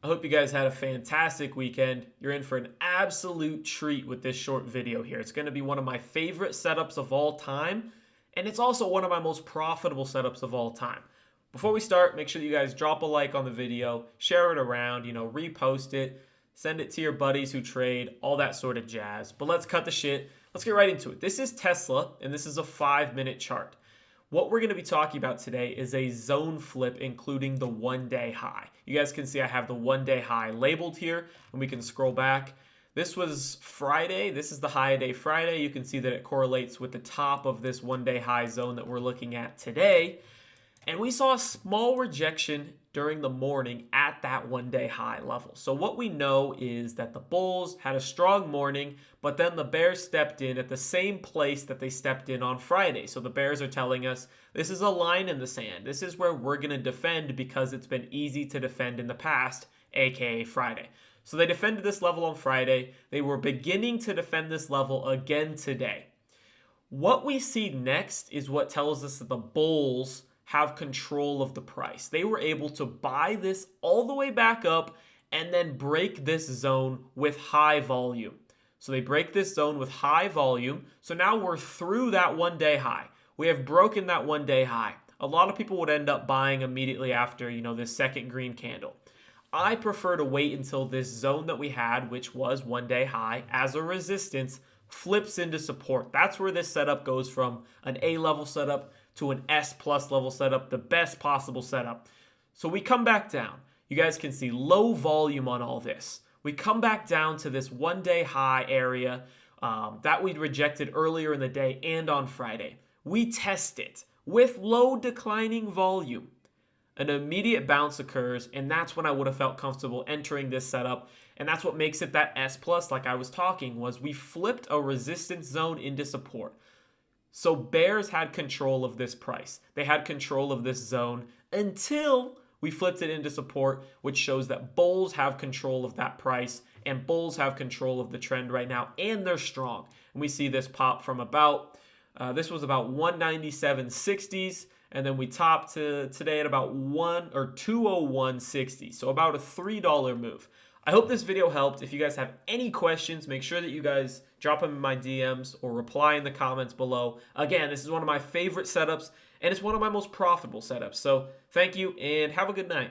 I hope you guys had a fantastic weekend. You're in for an absolute treat with this short video here. It's going to be one of my favorite setups of all time, and it's also one of my most profitable setups of all time. Before we start, make sure that you guys drop a like on the video, share it around, repost it, send it to your buddies who trade, all that sort of jazz. But let's cut the shit. Let's get right into it. This is Tesla, and this is a 5-minute chart. What we're going to be talking about today is a zone flip, including the 1-day high. You guys can see I have the 1-day high labeled here, and we can scroll back. This was Friday. This is the high day Friday. You can see that it correlates with the top of this 1-day high zone that we're looking at today. And we saw a small rejection during the morning at that 1-day high level. So what we know is that the bulls had a strong morning, but then the bears stepped in at the same place that they stepped in on Friday. So the bears are telling us this is a line in the sand. This is where we're going to defend because it's been easy to defend in the past, aka Friday. So they defended this level on Friday. They were beginning to defend this level again today. What we see next is what tells us that the bulls have control of the price. They were able to buy this all the way back up and then break this zone with high volume. So they break this zone with high volume. So now we're through that 1-day high. We have broken that 1-day high. A lot of people would end up buying immediately after, this second green candle. I prefer to wait until this zone that we had, which was 1-day high, as a resistance, flips into support. That's where this setup goes from an A level setup to an S plus level setup, the best possible setup. So we come back down. You guys can see low volume on all this. We come back down to this 1-day high area that we'd rejected earlier in the day and on Friday. We test it with low declining volume. An immediate bounce occurs, and that's when I would have felt comfortable entering this setup. And that's what makes it that S plus, like I was talking, was we flipped a resistance zone into support. So bears had control of this price. They had control of this zone until we flipped it into support, which shows that bulls have control of that price, and bulls have control of the trend right now, and they're strong. And we see this pop from this was about 197.60s, and then we topped to today at about 201.60. So about a $3 move. I hope this video helped. If you guys have any questions, make sure that you guys drop them in my DMs or reply in the comments below. Again, this is one of my favorite setups, and it's one of my most profitable setups. So thank you, and have a good night.